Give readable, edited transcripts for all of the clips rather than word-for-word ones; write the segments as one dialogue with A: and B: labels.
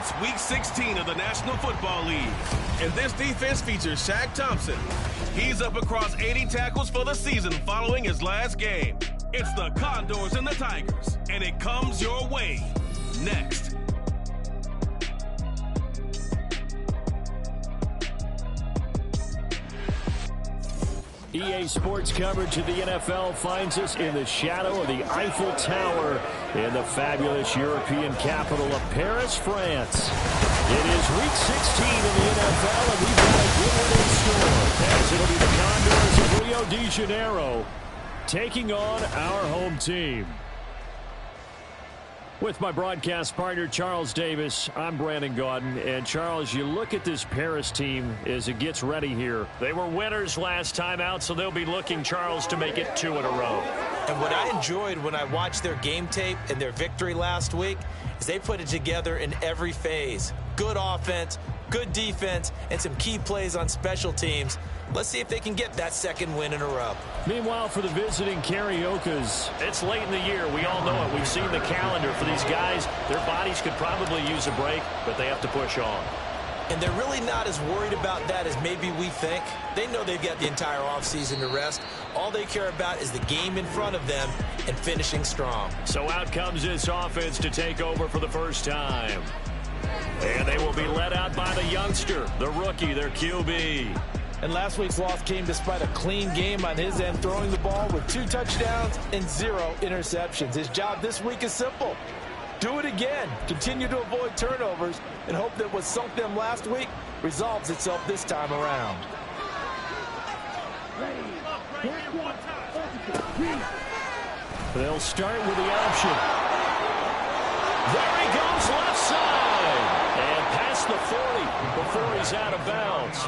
A: It's Week 16 of the National Football League, and this defense features Shaq Thompson. He's up across 80 tackles for the season following his last game. It's the Condors and the Tigers, and it comes your way next.
B: EA Sports coverage of the NFL finds us in the shadow of the Eiffel Tower in the fabulous European capital of Paris, France. It is Week 16 in the NFL, and we've got a good one in store, as it'll be the Condors of Rio de Janeiro taking on our home team. With my broadcast partner, Charles Davis, I'm Brandon Gaudin. And, Charles, you look at this Paris team as it gets ready here. They were winners last time out, so they'll be looking, Charles, to make it 2 in a row.
C: And what I enjoyed when I watched their game tape and their victory last week is they put it together in every phase. Good offense, good defense, and some key plays on special teams. Let's see if they can get that second win in a row.
B: Meanwhile, for the visiting Cariocas, it's late in the year. We all know it. We've seen the calendar for these guys. Their bodies could probably use a break, but they have to push on.
C: And they're really not as worried about that as maybe we think. They know they've got the entire offseason to rest. All they care about is the game in front of them and finishing strong.
B: So out comes this offense to take over for the first time. And they will be led out by the youngster, the rookie, their QB.
D: And last week's loss came despite a clean game on his end, throwing the ball with 2 touchdowns and 0 interceptions. His job this week is simple. Do it again. Continue to avoid turnovers and hope that what sunk them last week resolves itself this time around.
B: They'll start with the option. There he goes, left side. And past the 40 before he's out of bounds.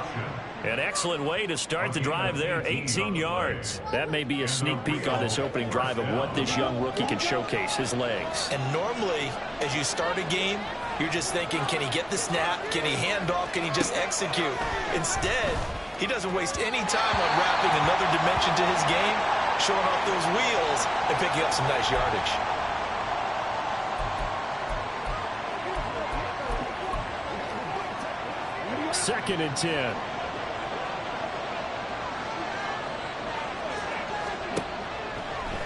B: An excellent way to start the drive there, 18 yards. That may be a sneak peek on this opening drive of what this young rookie can showcase, his legs.
C: And normally, as you start a game, you're just thinking, can he get the snap? Can he hand off? Can he just execute? Instead, he doesn't waste any time on wrapping another dimension to his game, showing off those wheels and picking up some nice yardage.
B: Second and 10.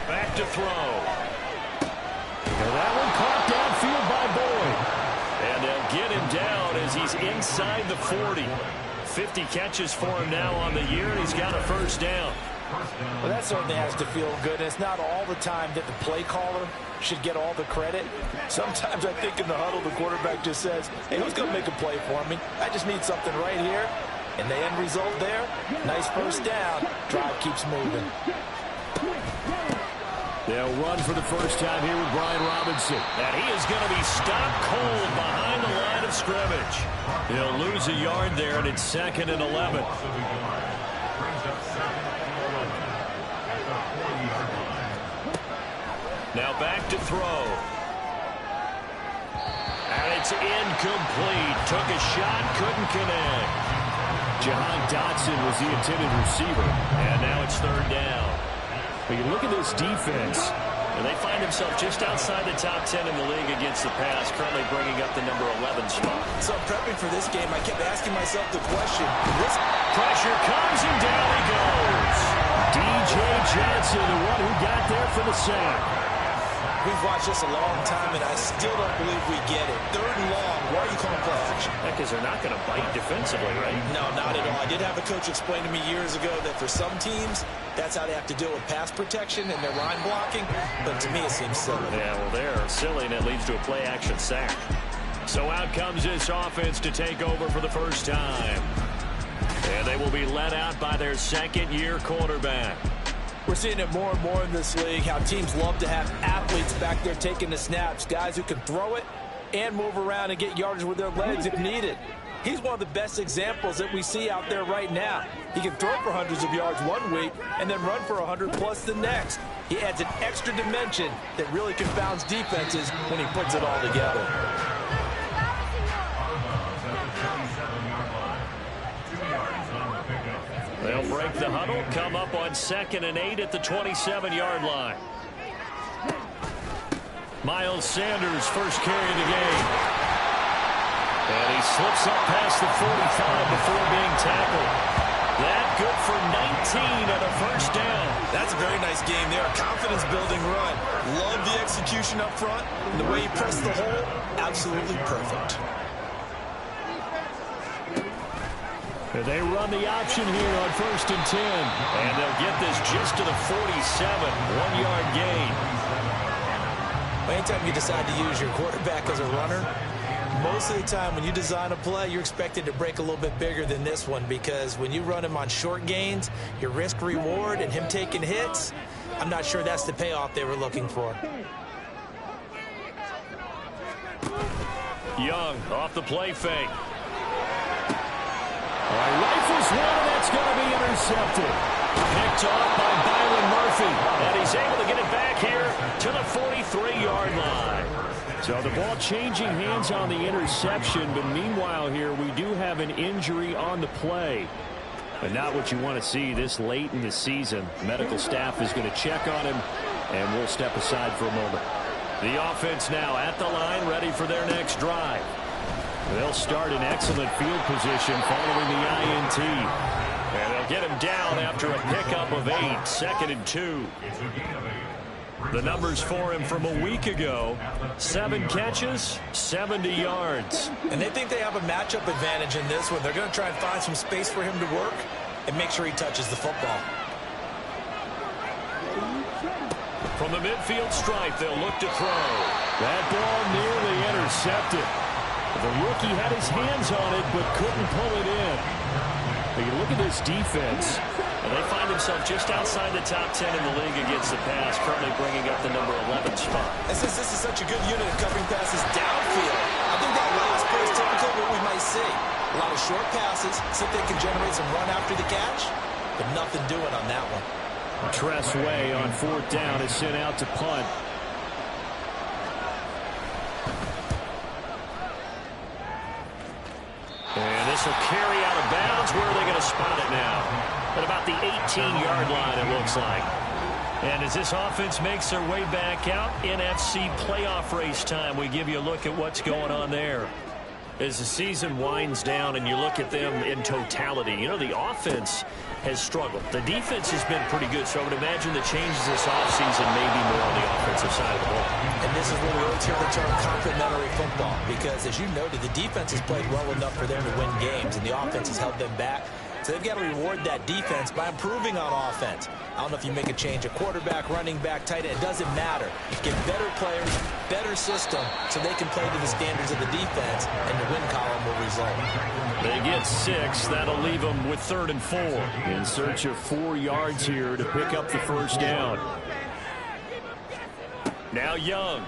B: Back to throw. And that one caught downfield by Boyd. And they'll get him down as he's inside the 40. 50 catches for him now on the year, and he's got a first down.
D: Well, that certainly has to feel good. It's not all the time that the play caller should get all the credit. Sometimes I think in the huddle, the quarterback just says, hey, who's going to make a play for me? I just need something right here. And the end result there, nice first down. Drive keeps moving.
B: They'll run for the first time here with Brian Robinson. And he is going to be stopped cold behind the line of scrimmage. He'll lose a yard there, and it's 2nd and 11. Now back to throw. And it's incomplete. Took a shot, couldn't connect. Jahan Dotson was the intended receiver. And now it's 3rd down. But you look at this defense, and they find themselves just outside the top 10 in the league against the pass, currently bringing up the number 11 spot.
C: So prepping for this game, I kept asking myself the question. This
B: pressure comes, and down he goes. DJ Johnson, the one who got there for the sack.
C: We've watched this a long time, and I still don't believe we get it. 3rd and long. Why are you calling play action?
B: Because they're not going to bite defensively, right?
C: No, not at all. I did have a coach explain to me years ago that for some teams, that's how they have to deal with pass protection and their line blocking. But to me, it seems silly.
B: Yeah, well, they're silly, and it leads to a play-action sack. So out comes this offense to take over for the first time. And they will be led out by their second-year quarterback.
D: We're seeing it more and more in this league, how teams love to have athletes back there taking the snaps, guys who can throw it and move around and get yardage with their legs if needed. He's one of the best examples that we see out there right now. He can throw for hundreds of yards one week and then run for 100+ the next. He adds an extra dimension that really confounds defenses when he puts it all together.
B: They'll break the huddle, come up on 2nd and 8 at the 27-yard line. Miles Sanders, first carry of the game. he slips up past the 45 before being tackled. That good for 19 and a first down.
C: That's a very nice game there. A confidence-building run. Love the execution up front. And the way he pressed the hole, absolutely perfect.
B: They run the option here on 1st and 10. And they'll get this just to the 47. 1-yard gain.
D: Anytime you decide to use your quarterback as a runner, most of the time when you design a play, you're expected to break a little bit bigger than this one, because when you run him on short gains, your risk-reward and him taking hits, I'm not sure that's the payoff they were looking for.
B: Young off the play fake. Rifles one, and that's going to be intercepted. Picked off by Byron Murphy, and he's able to get it back here to the 43-yard line. So the ball changing hands on the interception, but meanwhile here we do have an injury on the play. But not what you want to see this late in the season. Medical staff is going to check on him, and we'll step aside for a moment. The offense now at the line, ready for their next drive. They'll start in excellent field position following the INT. And they'll get him down after a pickup of 8, 2nd and 2. The numbers for him from a week ago: 7 catches, 70 yards.
D: And they think they have a matchup advantage in this one. They're going to try and find some space for him to work and make sure he touches the football.
B: From the midfield stripe, they'll look to throw. That ball nearly intercepted. The rookie had his hands on it, but couldn't pull it in. But you look at this defense, and they find themselves just outside the top 10 in the league against the pass, currently bringing up the number 11 spot.
D: And since this is such a good unit of covering passes downfield, I think that last play is typically what we might see. A lot of short passes, so they can generate some run after the catch, but nothing doing on that one.
B: Tress Way on 4th down is sent out to punt. And this will carry out of bounds. Where are they going to spot it now? At about the 18-yard line, it looks like. And as this offense makes their way back out, NFC playoff race time, we give you a look at what's going on there. As the season winds down and you look at them in totality, you know, the offense has struggled. The defense has been pretty good, so I would imagine the changes this offseason may be more on the offensive side of the ball.
D: And this is where we always hear the term complementary football, because as you noted, the defense has played well enough for them to win games, and the offense has held them back. So they've got to reward that defense by improving on offense. I don't know if you make a change, a quarterback, running back, tight end, it doesn't matter. Get better players, better system, so they can play to the standards of the defense, and the win column will result.
B: They get 6. That'll leave them with 3rd and 4. In search of 4 yards here to pick up the first down. Now Young.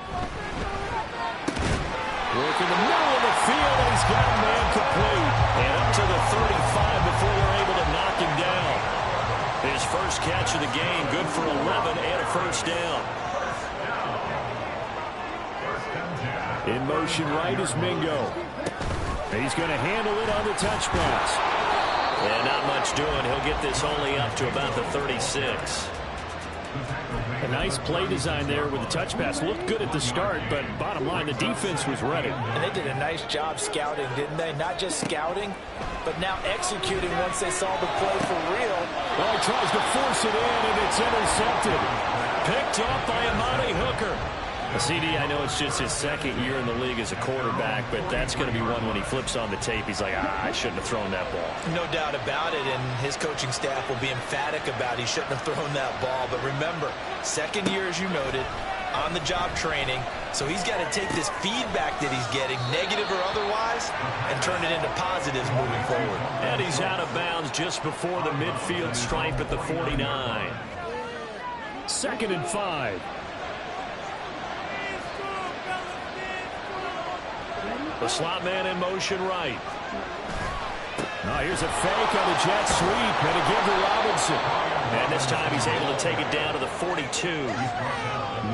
B: Working the middle of the field, and he's got a man complete. And up to the 35 before they're able to knock him down. His first catch of the game, good for 11 and a first down. In motion right is Mingo. He's going to handle it on the touch pass. And not much doing. He'll get this only up to about the 36. A nice play design there with the touch pass. Looked good at the start, but bottom line, the defense was ready.
D: And they did a nice job scouting, didn't they? Not just scouting, but now executing once they saw the play for real.
B: Well, he tries to force it in, and it's intercepted. Picked up by Amani Hooker. CD, I know it's just his 2nd year in the league as a quarterback, but that's going to be one when he flips on the tape, he's like, I shouldn't have thrown that ball.
D: No doubt about it, and his coaching staff will be emphatic about he shouldn't have thrown that ball. But remember, 2nd year, as you noted, on-the-job training, so he's got to take this feedback that he's getting, negative or otherwise, and turn it into positives moving forward.
B: And he's out of bounds just before the midfield stripe at the 49. 2nd and 5. The slot man in motion right. Now here's a fake on the jet sweep, and a give to Robinson. And this time he's able to take it down to the 42.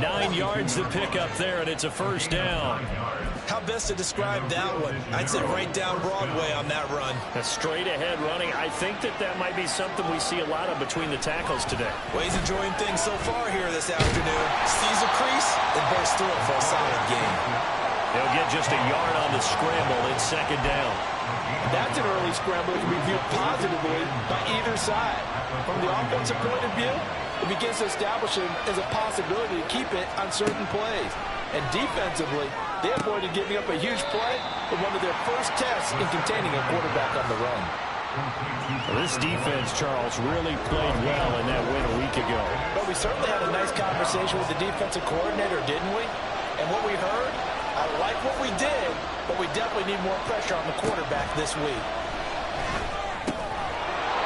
B: 9 yards to pick up there, and it's a first down.
D: How best to describe that one? I'd say right down Broadway on that run.
B: A straight ahead running. I think that might be something we see a lot of between the tackles today.
D: Well, he's enjoying things so far here this afternoon. Sees a crease and bursts through it for a solid game.
B: He'll get just a yard on the scramble. It's second down.
D: That's an early scramble that can be viewed positively by either side. From the offensive point of view, it begins to establish him as a possibility to keep it on certain plays. And defensively, they avoided giving up a huge play in one of their first tests in containing a quarterback on the run.
B: Well, this defense, Charles, really played well in that win a week ago.
D: But we certainly had a nice conversation with the defensive coordinator, didn't we? And what we heard, I like what we did, but we definitely need more pressure on the quarterback this week.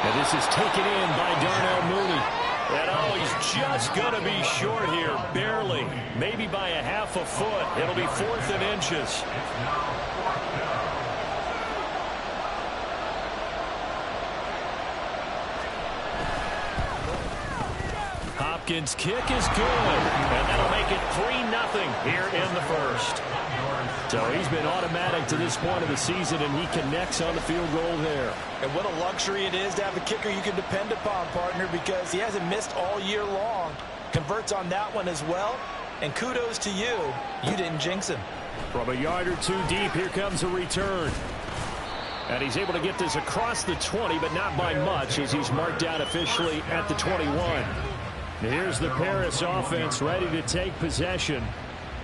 B: And this is taken in by Darnell Mooney. And oh, he's just going to be short here, barely. Maybe by a half a foot. It'll be 4th and inches. Hopkins' kick is good, and that'll make it 3-0 here in the first. So he's been automatic to this point of the season, and he connects on the field goal there.
D: And what a luxury it is to have a kicker you can depend upon, partner, because he hasn't missed all year long. Converts on that one as well, and kudos to you. You didn't jinx him.
B: From a yard or two deep, here comes a return. And he's able to get this across the 20, but not by much, as he's marked out officially at the 21. Here's the Paris offense ready to take possession.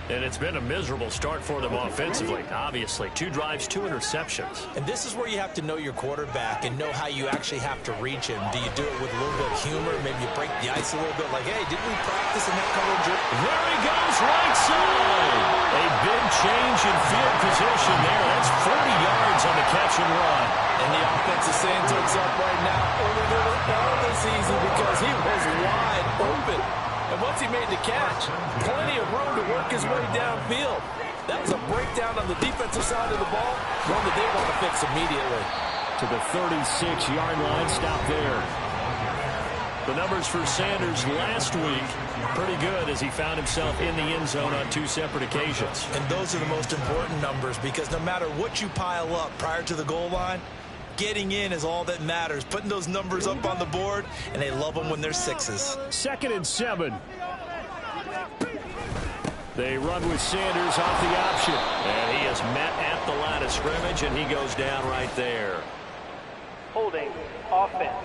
B: And it's been a miserable start for them offensively, obviously. 2 drives, 2 interceptions.
D: And this is where you have to know your quarterback and know how you actually have to reach him. Do you do it with a little bit of humor? Maybe you break the ice a little bit like, hey, didn't we practice in that coverage?
B: There he goes, right side. A big change in field position there. That's 40 yards on the catch and run.
D: And the offense is saying to itself right now, we're going to all this easy because he was wide open. And once he made the catch, plenty of room to work his way downfield. That was a breakdown on the defensive side of the ball, one that they want to fix immediately.
B: To the 36-yard line, stop there. The numbers for Sanders last week, pretty good as he found himself in the end zone on 2 separate occasions.
D: And those are the most important numbers because no matter what you pile up prior to the goal line, getting in is all that matters. Putting those numbers up on the board, and they love them when they're 6s.
B: 2nd and 7. They run with Sanders off the option. And he is met at the line of scrimmage, and he goes down right there.
E: Holding offense.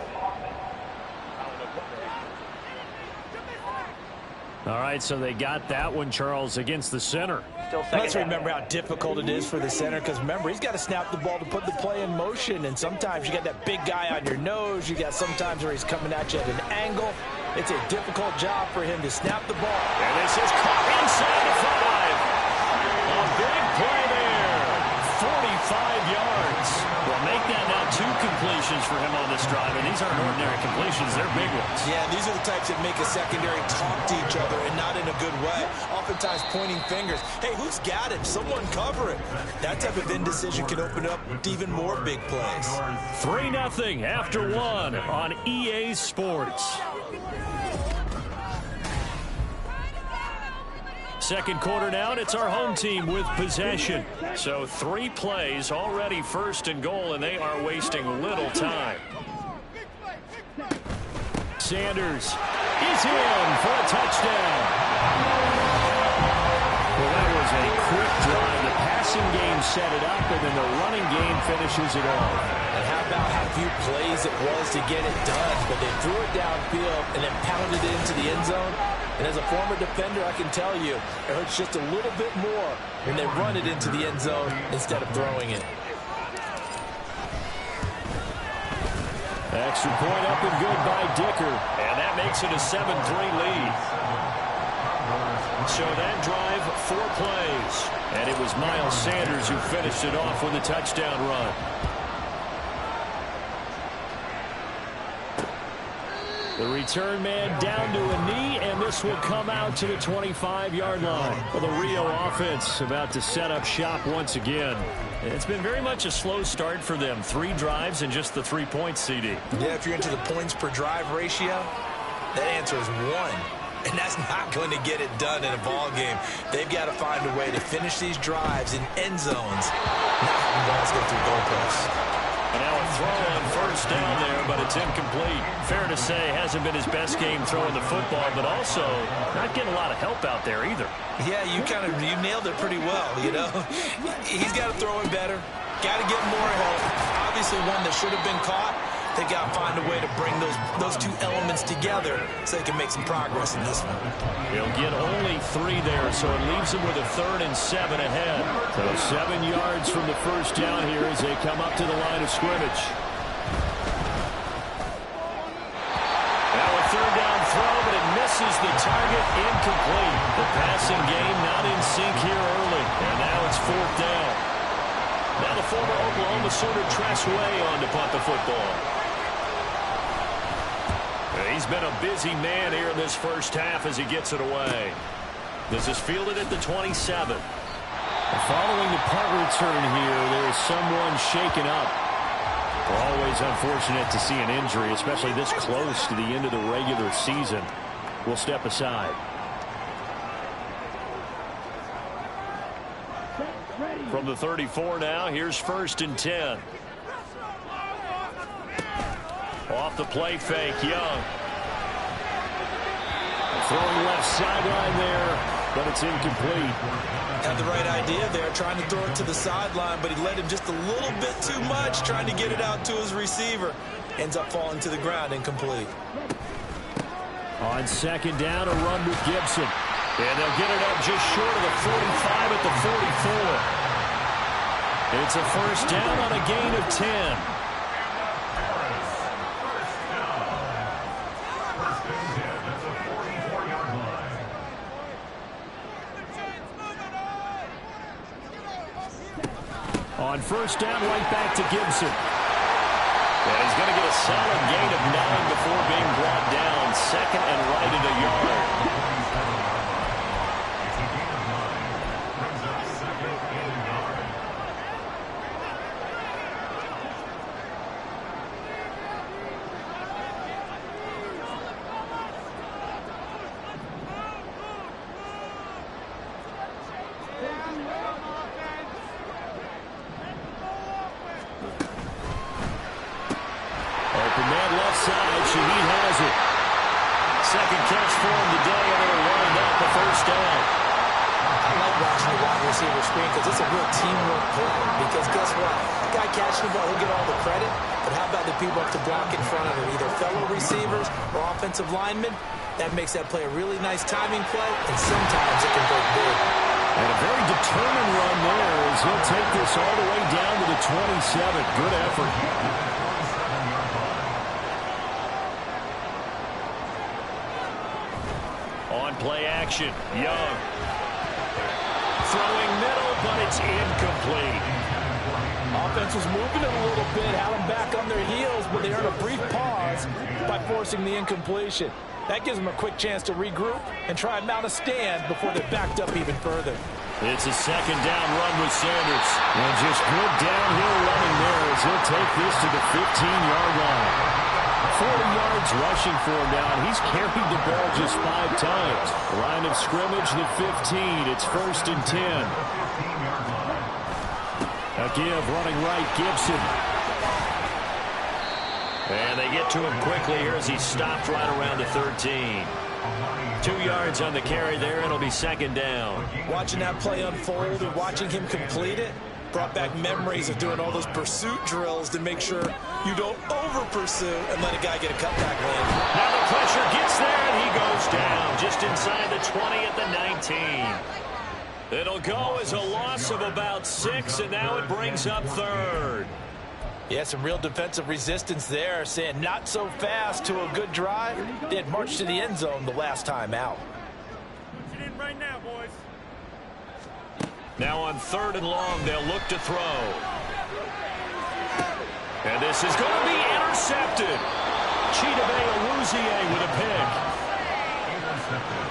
B: All right, so they got that one, Charles, against the center.
D: Let's remember how difficult it is for the center because, remember, he's got to snap the ball to put the play in motion. And sometimes you got that big guy on your nose. You got sometimes where he's coming at you at an angle. It's a difficult job for him to snap the ball.
B: And this is caught inside the 5. A big play there. 45 yards. Well, make that now 2 completions for him on this drive. And these aren't ordinary completions. They're big ones.
D: Yeah, these are the types that make a secondary talk to each other and not in a good way. Oftentimes pointing fingers. Hey, who's got him? Someone cover it. That type of indecision can open up to even more big plays.
B: 3-0 after 1 on EA Sports. Second quarter now, and it's our home team with possession. So 3 plays already 1st and goal, and they are wasting little time. Sanders is in for a touchdown. Well, that was a quick drive. The passing game set it up, and then the running game finishes it off.
D: And how about how few plays it was to get it done, but they threw it downfield and then pounded it into the end zone. And as a former defender, I can tell you, it hurts just a little bit more when they run it into the end zone instead of throwing it.
B: Extra point up and good by Dicker. And that makes it a 7-3 lead. So that drive, 4 plays. And it was Miles Sanders who finished it off with a touchdown run. The return man down to a knee, and this will come out to the 25-yard line. Well, the Rio offense about to set up shop once again. It's been very much a slow start for them. 3 drives and just the 3 points, CD.
D: Yeah, if you're into the points per drive ratio, that answer is 1. And that's not going to get it done in a ball game. They've got to find a way to finish these drives in end zones, not having balls go through goalposts.
B: And now a throw on 1st first down there, but it's incomplete. Fair to say, hasn't been his best game throwing the football, but also not getting a lot of help out there either.
C: Yeah, you nailed it pretty well, you know. He's got to throw it better. Got to get more help. Obviously one that should have been caught. They got to find a way to bring those two elements together so they can make some progress in this one.
B: He'll get only 3 there, so it leaves him with a 3rd and 7 ahead. So 7 yards from the first down here as they come up to the line of scrimmage. Now a 3rd down throw, but it misses the target, incomplete. The passing game not in sync here early, and now it's 4th down. Now the former Oklahoma Sooner Tress Way on to punt the football. He's been a busy man here in this first half as he gets it away. This is fielded at the 27. Following the punt return here, there is someone shaken up. Always unfortunate to see an injury, especially this close to the end of the regular season. We'll step aside. From the 34 now, here's 1st and 10. Off the play fake, Young. Throwing left sideline there, but it's incomplete.
C: Had the right idea there, trying to throw it to the sideline, but he led him just a little bit too much, trying to get it out to his receiver. Ends up falling to the ground, incomplete.
B: On 2nd down, a run with Gibson. And they'll get it up just short of the 45 at the 44. It's a 1st down on a gain of 10. On 1st down, right back to Gibson. And he's going to get a solid gain of 9 before being brought down. 2nd and right at a yard.
C: Lineman, that makes that play a really nice timing play, and sometimes it can break big.
B: And a very determined run there as he'll take this all the way down to the 27. Good effort. On play action, Young. Throwing middle, but it's incomplete.
D: Offense was moving it a little bit, had them back on their heels, but they earned a brief pause by forcing the incompletion. That gives them a quick chance to regroup and try and mount a stand before they're backed up even further.
B: It's a 2nd down run with Sanders. And just good downhill running there as he'll take this to the 15-yard line. 40 yards rushing for him now, and he's carried the ball just 5 times. Line of scrimmage, the 15. It's 1st and 10. A give running right, Gibson. And they get to him quickly here as he stopped right around the 13. 2 yards on the carry there. It'll be 2nd down.
C: Watching that play unfold and watching him complete it brought back memories of doing all those pursuit drills to make sure you don't over-pursue and let a guy get a cutback land.
B: Now the pressure gets there, and he goes down just inside the 20 at the 19. It'll go as a loss of about 6, and now it brings up 3rd.
D: Yeah, some real defensive resistance there, saying not so fast to a good drive. They had marched to the end zone the last time out.
F: Put it in right now, boys.
B: Now on 3rd and long, they'll look to throw. And this is going to be intercepted. Chidobe Awuzie with a pick.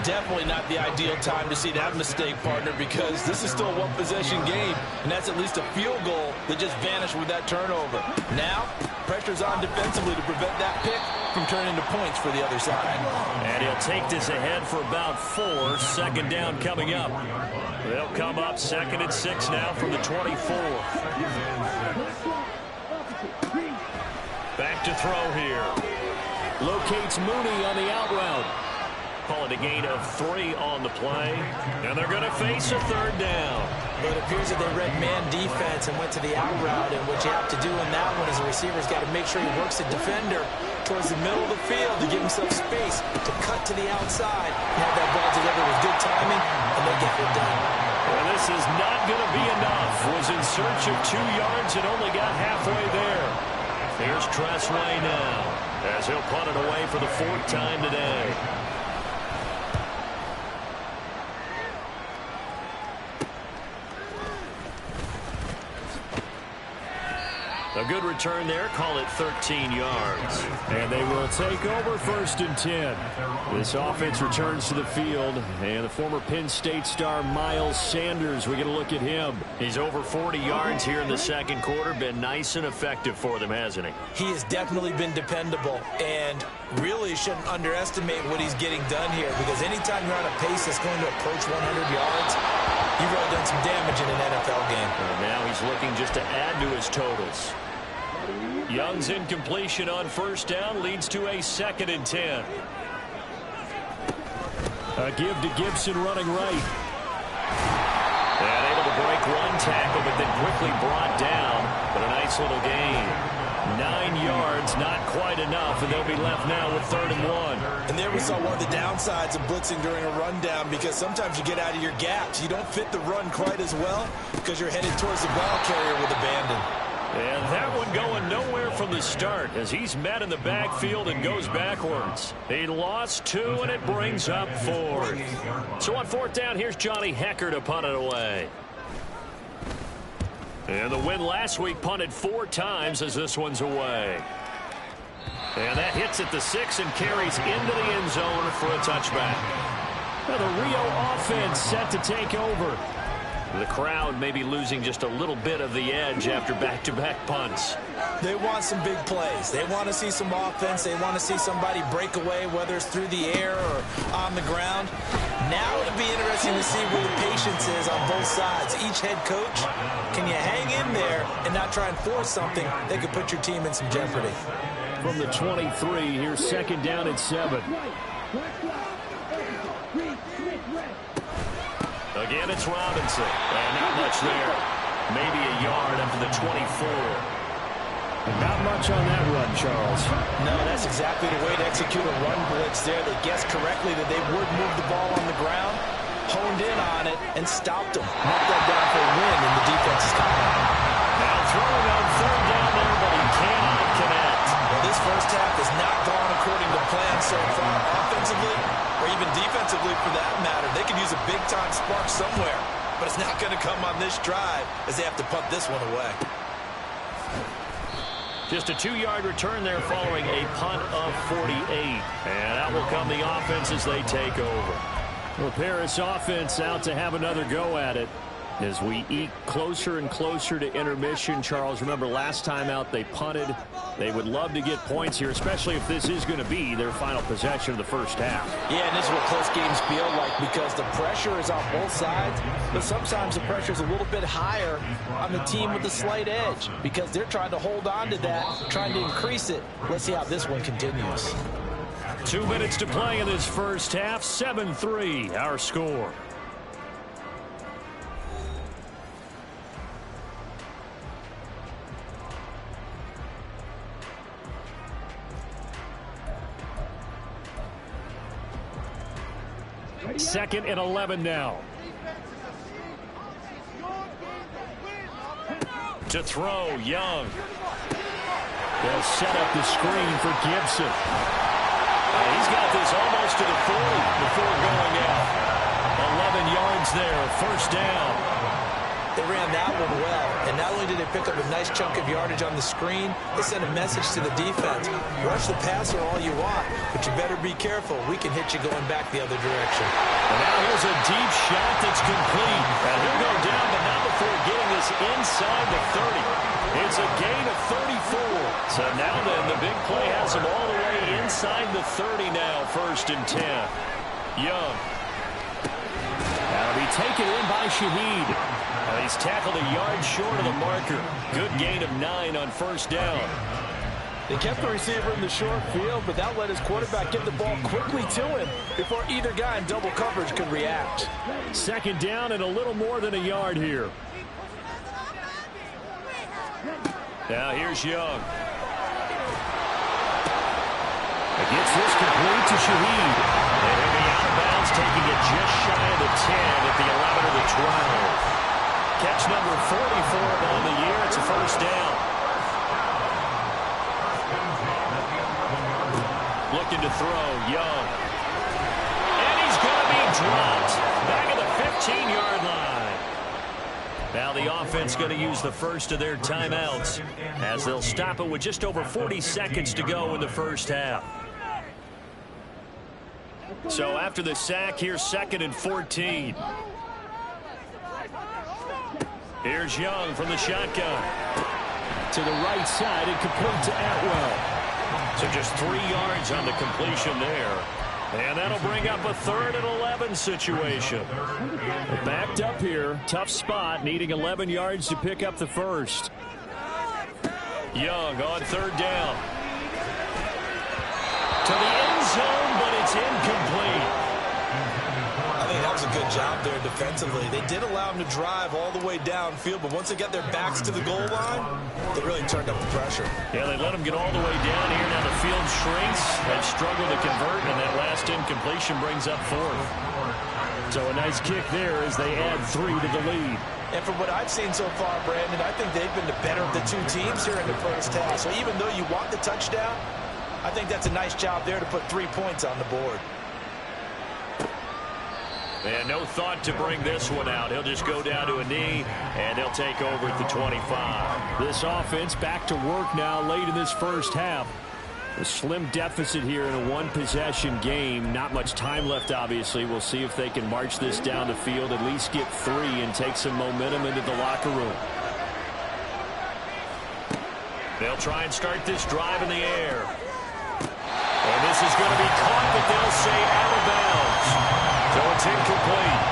D: Definitely not the ideal time to see that mistake, partner, because this is still a one-possession game, and that's at least a field goal that just vanished with that turnover. Now, pressure's on defensively to prevent that pick from turning into points for the other side.
B: And he'll take this ahead for about 4. 2nd down coming up. They'll come up 2nd and 6 now from the 24. Back to throw here. Locates Mooney on the out route. Call it a gain of 3 on the play. And they're going to face a third down.
D: But it appears that they read man defense and went to the out route. And what you have to do in that one is the receiver's got to make sure he works the defender towards the middle of the field to give himself space to cut to the outside. And have that ball delivered with good timing, and they get it done.
B: And this is not going to be enough. Was in search of 2 yards and only got halfway there. Here's Tressway now, as he'll punt it away for the 4th time today. A good return there. Call it 13 yards. And they will take over 1st and 10. This offense returns to the field. And the former Penn State star Miles Sanders, we're going to look at him. He's over 40 yards here in the 2nd quarter. Been nice and effective for them, hasn't he?
D: He has definitely been dependable. And really shouldn't underestimate what he's getting done here. Because anytime you're on a pace that's going to approach 100 yards, you've really done some damage in an NFL game.
B: And now he's looking just to add to his totals. Young's incompletion on 1st down leads to a 2nd and 10. A give to Gibson running right. And able to break 1 tackle, but then quickly brought down. But a nice little gain. 9 yards, not quite enough, and they'll be left now with 3rd and 1.
D: And there we saw one of the downsides of blitzing during a rundown, because sometimes you get out of your gaps. You don't fit the run quite as well because you're headed towards the ball carrier with abandon.
B: And that one going nowhere from the start as he's met in the backfield and goes backwards. He lost 2, and it brings up 4th. So on 4th down, here's Johnny Hecker to punt it away. And the win last week punted 4 times as this one's away. And that hits at the 6 and carries into the end zone for a touchback. Now the Rio offense set to take over. The crowd may be losing just a little bit of the edge after back-to-back punts.
D: They want some big plays. They want to see some offense. They want to see somebody break away, whether it's through the air or on the ground. Now it'll be interesting to see where the patience is on both sides. Each head coach, can you hang in there and not try and force something that could put your team in some jeopardy?
B: From the 23, here's 2nd down and 7. Again, it's Robinson. And not much there. Maybe a yard up to the 24. Not much on that run, Charles.
D: No, that's exactly the way to execute a run blitz there. They guessed correctly that they would move the ball on the ground, honed in on it, and stopped them. Knocked that down for a win, and the defense is coming.
B: Now throwing on 3rd down there, but he cannot connect.
D: Well, this first half has not gone according to plan so far, offensively or even defensively for that matter. They could use a big-time spark somewhere, but it's not going to come on this drive as they have to punt this one away.
B: Just a 2-yard return there following a punt of 48. And out will come the offense as they take over. Well, Paris offense out to have another go at it. As we eke closer and closer to intermission, Charles, remember last time out they punted. They would love to get points here, especially if this is going to be their final possession of the first half.
D: Yeah, and this is what close games feel like because the pressure is on both sides, but sometimes the pressure is a little bit higher on the team with the slight edge because they're trying to hold on to that, trying to increase it. Let's see how this one continues.
B: 2 minutes to play in this first half, 7-3 our score. Second and 11 now. To throw, Young. They'll set up the screen for Gibson. He's got this almost to the 40 before going out. 11 yards there, 1st down.
D: They ran that one well, and not only did they pick up a nice chunk of yardage on the screen, they sent a message to the defense. Rush the passer all you want, but you better be careful. We can hit you going back the other direction.
B: And now here's a deep shot that's complete. And he'll go down, but not before getting this inside the 30. It's a gain of 34. So now then, the big play has him all the way inside the 30 now, 1st and 10. Young. That'll be taken in by Shaheed. He's tackled a yard short of the marker. Good gain of 9 on 1st down.
D: They kept the receiver in the short field, but that let his quarterback get the ball quickly to him before either guy in double coverage could react.
B: Second down and a little more than a yard here. Now here's Young. He gets this complete to Shaheed. And he'll be out of bounds, taking it just shy of the 10 at the 11 or the 12. Catch number 44 on the year. It's a first down. Looking to throw, Young. And he's going to be dropped. Back at the 15-yard line. Now the offense going to use the first of their timeouts as they'll stop it with just over 40 seconds to go in the first half. So after the sack, here's 2nd and 14. Here's Young from the shotgun. To the right side and complete to Atwell. So just 3 yards on the completion there. And that'll bring up a 3rd and 11 situation. Backed up here. Tough spot, needing 11 yards to pick up the first. Young on 3rd down. To the end zone, but it's incomplete.
C: I think that was a good job there defensively. They did allow him to drive all the way downfield, but once they got their backs to the goal line, they really turned up the pressure.
B: Yeah, they let him get all the way down here. Now the field shrinks. They've struggled to convert, and that last incompletion brings up 4th. So a nice kick there as they add 3 to the lead.
D: And from what I've seen so far, Brandon, I think they've been the better of the 2 teams here in the first half. So even though you want the touchdown, I think that's a nice job there to put 3 points on the board.
B: And no thought to bring this one out. He'll just go down to a knee, and they'll take over at the 25. This offense back to work now late in this first half. A slim deficit here in a 1-possession game. Not much time left, obviously. We'll see if they can march this down the field, at least get 3, and take some momentum into the locker room. They'll try and start this drive in the air. And this is going to be caught, but they'll say out of bounds. So it's incomplete.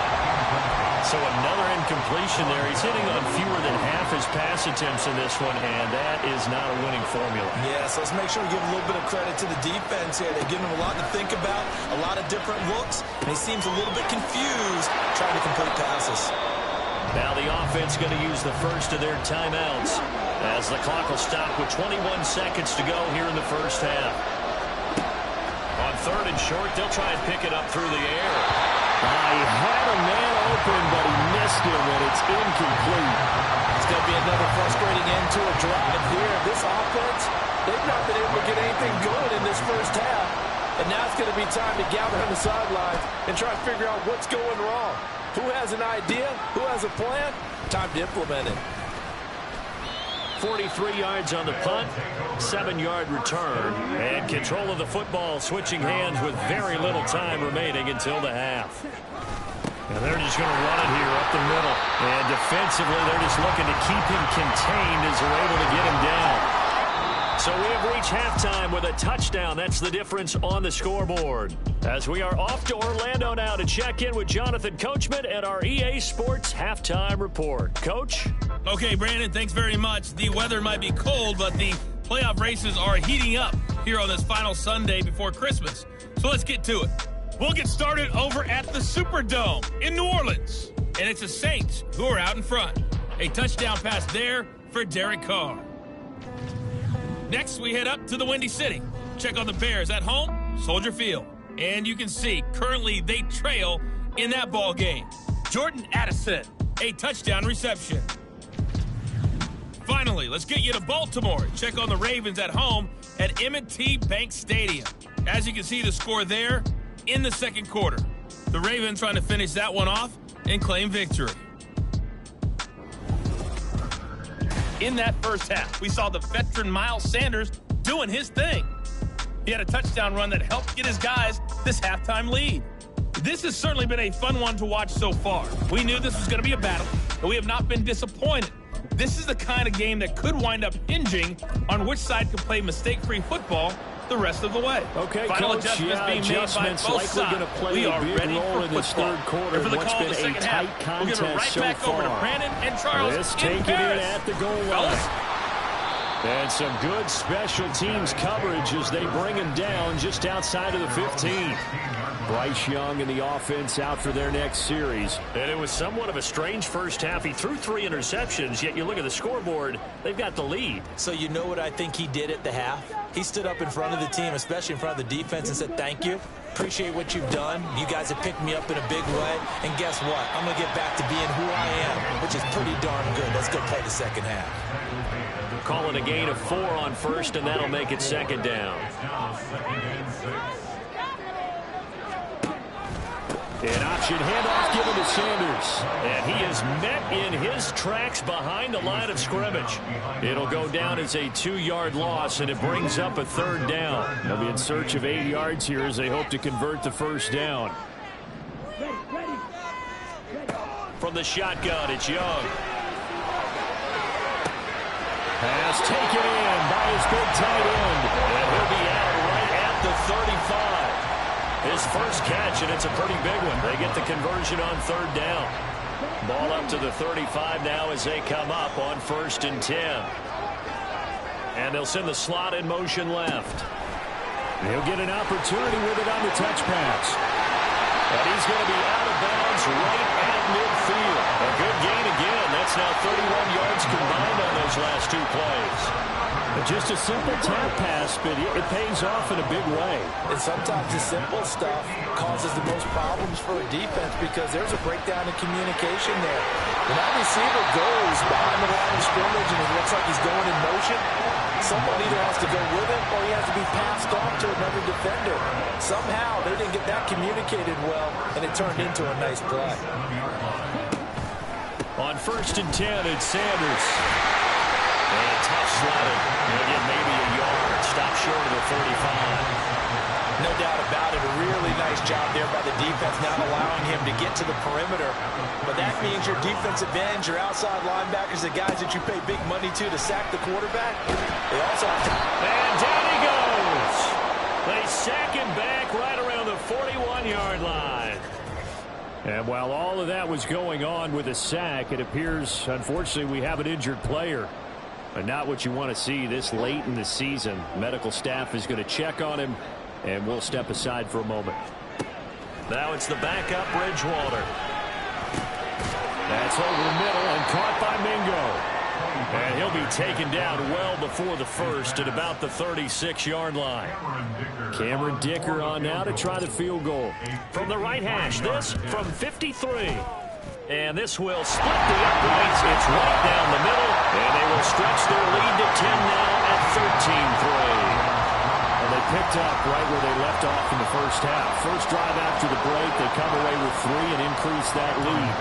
B: So another incompletion there. He's hitting on fewer than half his pass attempts in this one, and that is not a winning formula.
C: Yeah, so let's make sure we give a little bit of credit to the defense here. They've given him a lot to think about, a lot of different looks, and he seems a little bit confused trying to complete passes.
B: Now the offense going to use the first of their timeouts as the clock will stop with 21 seconds to go here in the first half. On 3rd and short, they'll try and pick it up through the air. He had a man open, but he missed him, and it's incomplete.
D: It's going to be another frustrating end to a drive here. This offense, they've not been able to get anything going in this first half. And now it's going to be time to gather on the sidelines and try to figure out what's going wrong. Who has an idea? Who has a plan? Time to implement it.
B: 43 yards on the punt, 7-yard return, and control of the football switching hands with very little time remaining until the half. And they're just going to run it here up the middle. And defensively, they're just looking to keep him contained as they're able to get him down. So we have reached halftime with a touchdown. That's the difference on the scoreboard. As we are off to Orlando now to check in with Jonathan Coachman at our EA Sports Halftime Report. Coach?
A: Okay, Brandon, thanks very much. The weather might be cold, but the playoff races are heating up here on this final Sunday before Christmas. So let's get to it. We'll get started over at the Superdome in New Orleans. And it's the Saints who are out in front. A touchdown pass there for Derek Carr. Next, we head up to the Windy City. Check on the Bears at home, Soldier Field. And you can see, currently, they trail in that ball game. Jordan Addison, a touchdown reception. Finally, let's get you to Baltimore. Check on the Ravens at home at M&T Bank Stadium. As you can see, the score there in the second quarter. The Ravens trying to finish that one off and claim victory. In that first half, we saw the veteran Miles Sanders doing his thing. He had a touchdown run that helped get his guys this halftime lead. This has certainly been a fun one to watch so far. We knew this was going to be a battle, but we have not been disappointed. This is the kind of game that could wind up hinging on which side can play mistake-free football the rest of the way.
B: Okay,
A: Final
B: Coach, adjustments
A: likely
B: going to play a big role in this third quarter.
A: And for the
B: what's
A: call
B: been
A: of the
B: a
A: second
B: tight
A: half,
B: contest
A: we'll give it right
B: so
A: back
B: far.
A: over to Brandon and Charles
B: This
A: in
B: taking
A: Paris.
B: it at the goal line.
A: Fellas?
B: And some good special teams coverage as they bring him down just outside of the 15. Bryce Young and the offense out for their next series.
G: And it was somewhat of a strange first half. He threw 3 interceptions, yet you look at the scoreboard, they've got the lead.
D: So you know what I think he did at the half? He stood up in front of the team, especially in front of the defense, and said, thank you. Appreciate what you've done. You guys have picked me up in a big way. And guess what? I'm going to get back to being who I am, which is pretty darn good. Let's go play the second half.
G: Call it a gain of 4 on first, and that'll make it second down.
B: An option handoff given to Sanders. And he is met in his tracks behind the line of scrimmage. It'll go down as a 2-yard loss, and it brings up a 3rd down. They'll be in search of 8 yards here as they hope to convert the first down.
G: From the shotgun, it's Young.
B: Pass taken in by his big tight end.
G: And he'll be out right at the 35. His first catch, and it's a pretty big one. They get the conversion on 3rd down. Ball up to the 35 now as they come up on 1st and 10. And they'll send the slot in motion left.
B: He'll get an opportunity with it on the touch pass.
G: And he's going to be out of bounds right at midfield. A good gain again. That's now 31 yards combined on those last 2 plays.
B: Just a simple tap pass, but it pays off in a big way.
D: And sometimes the simple stuff causes the most problems for a defense because there's a breakdown in communication there. When that receiver goes behind the line of scrimmage and it looks like he's going in motion, someone either has to go with him or he has to be passed off to another defender. Somehow they didn't get that communicated well, and it turned into a nice play.
B: On 1st and 10, it's Sanders.
G: And tough slotted. He'll get maybe a yard. Stop short of the 35.
D: No doubt about it. A really nice job there by the defense, not allowing him to get to the perimeter. But that means your defensive ends, your outside linebackers, the guys that you pay big money to sack the quarterback, they also have to...
G: And down he goes. They sack him back right around the 41-yard line.
B: And while all of that was going on with a sack, it appears, unfortunately, we have an injured player. But not what you want to see this late in the season. Medical staff is going to check on him, and we'll step aside for a moment.
G: Now it's the backup, Bridgewater.
B: That's over the middle and caught by Mingo. And he'll be taken down well before the first at about the 36-yard line. Cameron Dicker on now to try the field goal.
G: From the right hash, this from 53. And this will split the uprights. It's right down the middle. And they will stretch their lead to 10 now at 13-3.
B: Well, they picked up right where they left off in the first half. First drive after the break, they come away with 3 and increase that lead.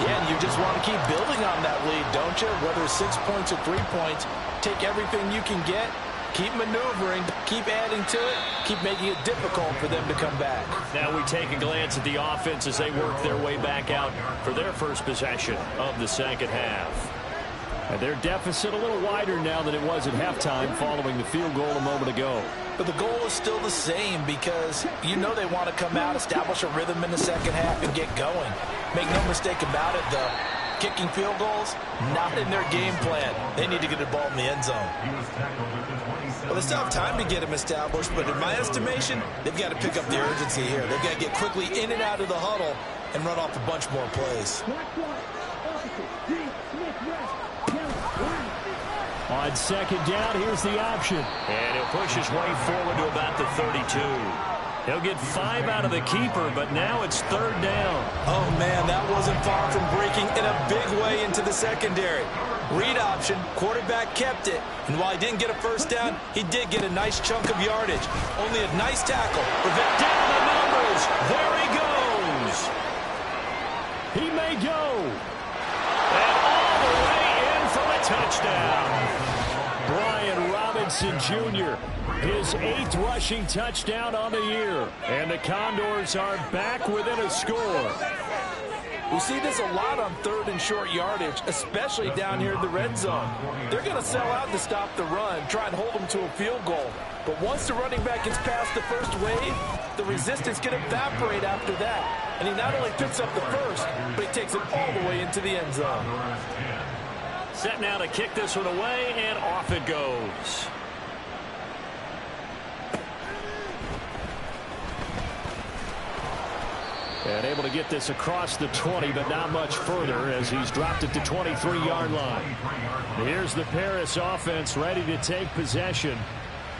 D: Yeah, and you just want to keep building on that lead, don't you? Whether it's 6 points or 3 points, take everything you can get. Keep maneuvering, keep adding to it, keep making it difficult for them to come back.
G: Now we take a glance at the offense as they work their way back out for their first possession of the second half.
B: And their deficit a little wider now than it was at halftime following the field goal a moment ago.
D: But the goal is still the same because you know they want to come out, establish a rhythm in the second half, and get going. Make no mistake about it, though. Kicking field goals, not in their game plan. They need to get the ball in the end zone. Well, they still have time to get them established, but in my estimation, they've got to pick up the urgency here. They've got to get quickly in and out of the huddle and run off a bunch more plays.
B: On second down, here's the option.
G: And he'll push his way forward to about the 32. He'll get 5 out of the keeper, but now it's 3rd down.
D: Oh, man, that wasn't far from breaking in a big way into the secondary. Read option, quarterback kept it, and while he didn't get a first down, he did get a nice chunk of yardage. Only a nice tackle. Prevent
G: down the numbers. There he goes.
B: He may go.
G: And all the way in for a touchdown.
B: Brian Robinson Jr., his 8th rushing touchdown on the year. And the Condors are back within a score.
D: We see this a lot on 3rd and short yardage, especially down here in the red zone. They're going to sell out to stop the run, try and hold them to a field goal. But once the running back gets past the first wave, the resistance can evaporate after that. And he not only picks up the first, but he takes it all the way into the end zone.
G: Set now to kick this one away, and off it goes. And able to get this across the 20, but not much further as he's dropped it to 23-yard line. Here's the Paris offense ready to take possession.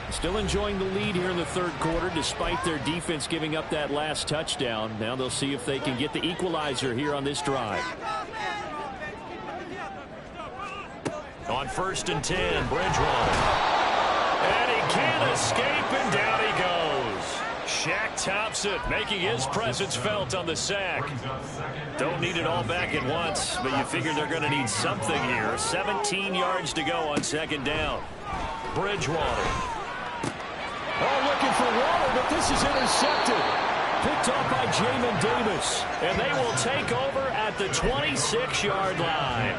G: Still enjoying the lead here in the third quarter despite their defense giving up that last touchdown. Now they'll see if they can get the equalizer here on this drive. On 1st and 10, Bridgewater. And he can't escape, and down he goes. Shaq Thompson making his presence felt on the sack. Don't need it all back at once, but you figure they're going to need something here. 17 yards to go on 2nd down. Bridgewater.
B: Oh, looking for Water, but this is intercepted. Picked off by Jamin Davis.
G: And they will take over at the 26-yard line.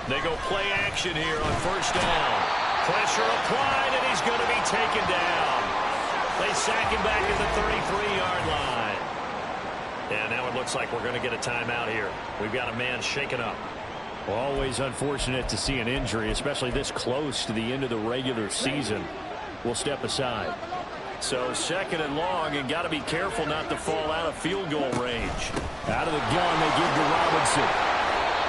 G: They go play action here on 1st down. Pressure applied, and he's going to be taken down. They sack him back at the 33-yard line. And now it looks like we're going to get a timeout here. We've got a man shaken up.
B: Always unfortunate to see an injury, especially this close to the end of the regular season. We'll step aside.
G: So 2nd and long, and got to be careful not to fall out of field goal range.
B: Out of the gun, they give to Robinson.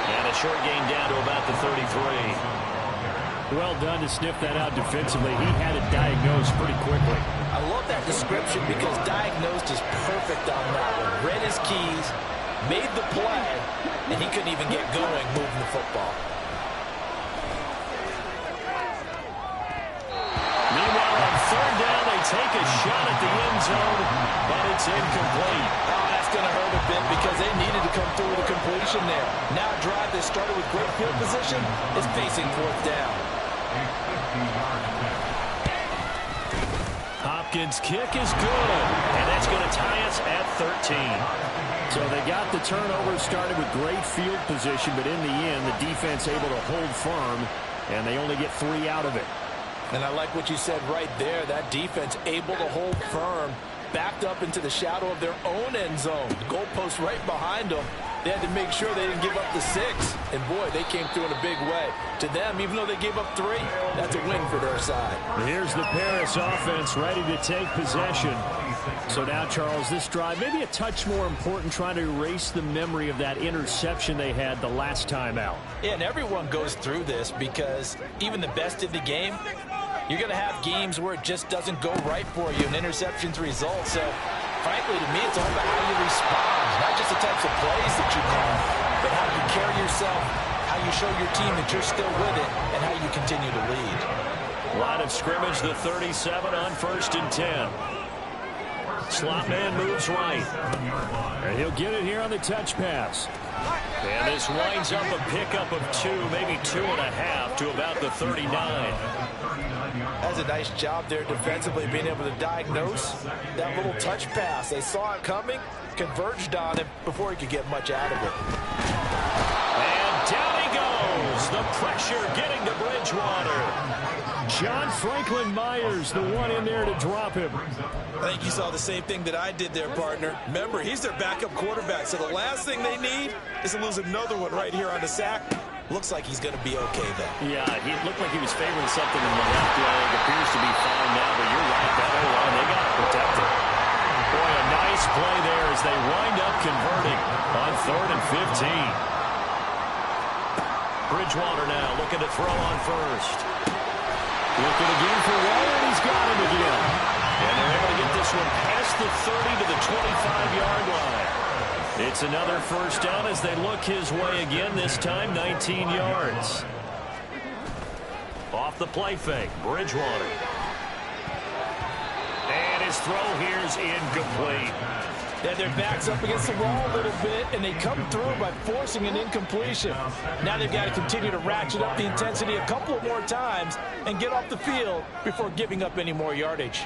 G: And a short gain down to about the 33.
B: Well done to sniff that out defensively. He had it diagnosed pretty quickly.
D: I love that description because diagnosed is perfect on that one. Read his keys, made the play, and he couldn't even get going moving the football.
G: Meanwhile, on 3rd down, they take a shot at the end zone, but it's incomplete.
D: Oh, that's going to hurt a bit because they needed to come through with a completion there. Now a drive that started with great field position is facing 4th down.
G: Hopkins' kick is good, and that's going to tie us at 13.
B: So they got the turnover started with great field position, but in the end, the defense able to hold firm, and they only get 3 out of it.
D: And I like what you said right there. That defense able to hold firm, backed up into the shadow of their own end zone. The goalpost right behind them. They had to make sure they didn't give up the 6. And, boy, they came through in a big way. To them, even though they gave up 3, that's a win for their side.
B: Here's the Paris offense ready to take possession. So now, Charles, this drive maybe a touch more important, trying to erase the memory of that interception they had the last time out.
D: Yeah, and everyone goes through this because even the best in the game, you're going to have games where it just doesn't go right for you, and interceptions result. So, frankly, to me, it's all about how you respond, not just the types of plays that you call, but how you carry yourself, how you show your team that you're still with it, and how you continue to lead.
G: Line of scrimmage, the 37 on 1st and 10. Slot man moves right.
B: And he'll get it here on the touch pass.
G: And this winds up a pickup of 2, maybe 2.5 to about the 39.
D: That's a nice job there defensively, being able to diagnose that little touch pass. They saw it coming, converged on him before he could get much out of it.
G: And down he goes. The pressure getting to Bridgewater.
B: John Franklin Myers, the one in there to drop him.
H: I think you saw the same thing that I did there, partner. Remember, he's their backup quarterback, so the last thing they need is to lose another one right here on the sack. Looks like he's going to be okay, though.
G: Yeah, he looked like he was favoring something in the left leg. Appears to be fine now, but you're right. That O-line, they got to protect it. Boy, a nice play there as they wind up converting on 3rd and 15. Bridgewater now looking to throw on 1st.
B: Looking again for Waller, and he's got him again.
G: And they're able to get this one past the 30 to the 25-yard line. It's another 1st down as they look his way again, this time 19 yards. Off the play fake, Bridgewater. And his throw here is incomplete.
D: Yeah, their back's up against the wall a little bit, and they come through by forcing an incompletion. Now they've got to continue to ratchet up the intensity a couple of more times and get off the field before giving up any more yardage.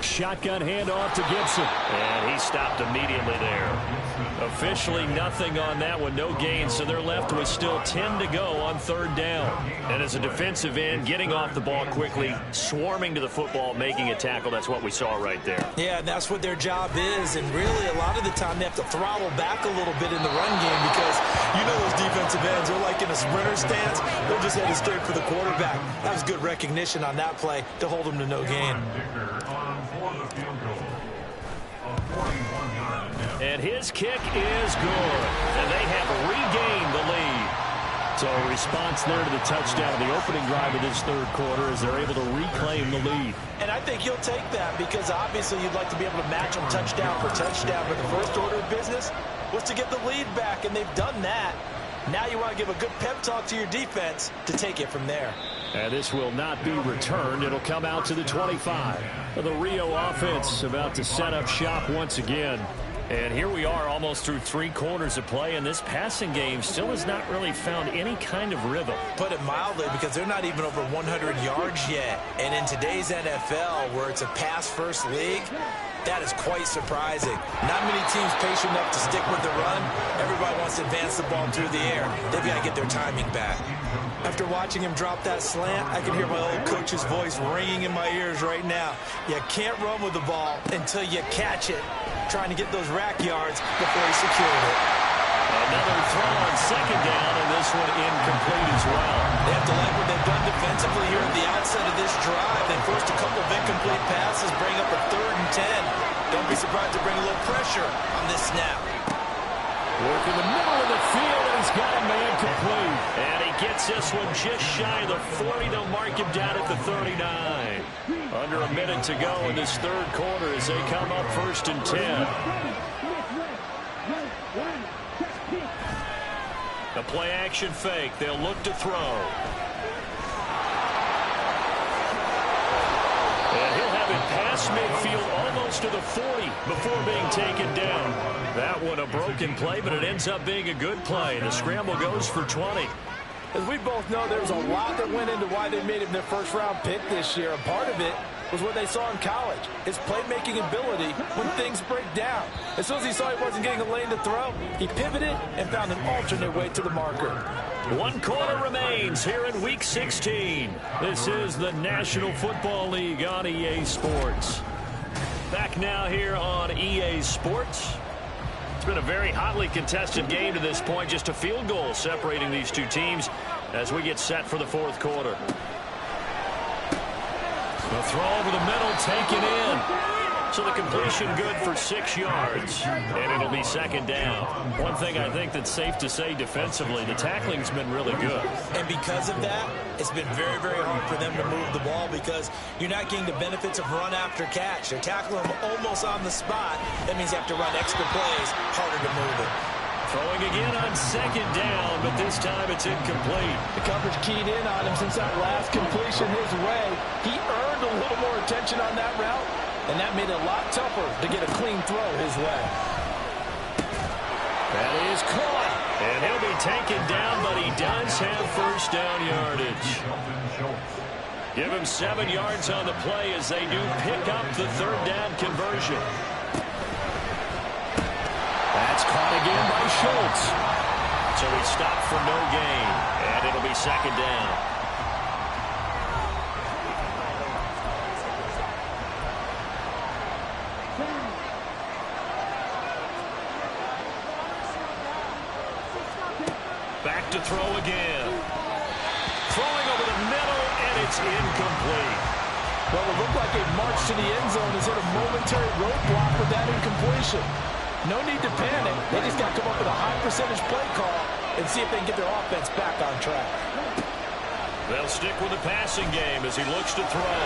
B: Shotgun handoff to Gibson.
G: And he stopped immediately there. Officially nothing on that one, no gain, so they're left with still 10 to go on third down. And as a defensive end, getting off the ball quickly, swarming to the football, making a tackle, that's what we saw right there.
D: Yeah, and that's what their job is, and really a lot of the time they have to throttle back a little bit in the run game because you know those defensive ends are like in a sprinter stance. They're just headed straight for the quarterback. That was good recognition on that play to hold them to no gain.
G: And his kick is good. And they have regained the lead. So a response there to the touchdown of the opening drive of this third quarter as they're able to reclaim the lead.
D: And I think he'll take that because obviously you'd like to be able to match them touchdown for touchdown. But the first order of business was to get the lead back, and they've done that. Now you want to give a good pep talk to your defense to take it from there.
B: And this will not be returned. It'll come out to the 25.
G: The Rio offense about to set up shop once again. And here we are almost through 3 quarters of play, and this passing game still has not really found any kind of rhythm.
D: Put it mildly, because they're not even over 100 yards yet. And in today's NFL, where it's a pass-first league, that is quite surprising. Not many teams patient enough to stick with the run. Everybody wants to advance the ball through the air. They've got to get their timing back. After watching him drop that slant, I can hear my old coach's voice ringing in my ears right now. You can't run with the ball until you catch it. Trying to get those rack yards before he secured it.
G: Another throw on second down, and this one incomplete as well.
D: They have to like what they've done defensively here at the outset of this drive. They forced a couple of incomplete passes, bring up a 3rd and 10. Don't be surprised to bring a little pressure on this snap.
G: Work in the middle of the field, and he's got a man complete. And he gets this one just shy of the 40. They'll mark him down at the 39. Under a minute to go in this third quarter as they come up 1st and 10. A play-action fake. They'll look to throw. And he'll have it past midfield almost to the 40 before being taken down. That one a broken play, but it ends up being a good play. The scramble goes for 20.
D: As we both know, there was a lot that went into why they made him their first-round pick this year. And part of it was what they saw in college, his playmaking ability when things break down. As soon as he saw he wasn't getting a lane to throw, he pivoted and found an alternate way to the marker.
G: 1 quarter remains here in Week 16. This is the National Football League on EA Sports. Back now here on EA Sports. It's been a very hotly contested game to this point. Just a field goal separating these two teams as we get set for the 4th quarter. The throw over the middle, taken in. So the completion good for 6 yards, and it'll be 2nd down. One thing I think that's safe to say defensively, the tackling's been really good.
D: And because of that, it's been very, very hard for them to move the ball because you're not getting the benefits of run after catch. They're tackling them almost on the spot. That means you have to run extra plays, harder to move it.
G: Throwing again on 2nd down, but this time it's incomplete.
D: The coverage keyed in on him since that last completion his way. He earned a little more attention on that route, and that made it a lot tougher to get a clean throw his way.
G: That is caught, and he'll be taken down, but he does have 1st down yardage. Give him 7 yards on the play as they do pick up the 3rd down conversion. That's caught again by Schultz. So he stopped for no gain, and it'll be 2nd down. Back to throw again. Throwing over the middle, and it's incomplete.
D: Well, it looked like a march to the end zone is hit a momentary roadblock with that incompletion. No need to panic. They just got to come up with a high percentage play call and see if they can get their offense back on track.
G: They'll stick with the passing game as he looks to throw.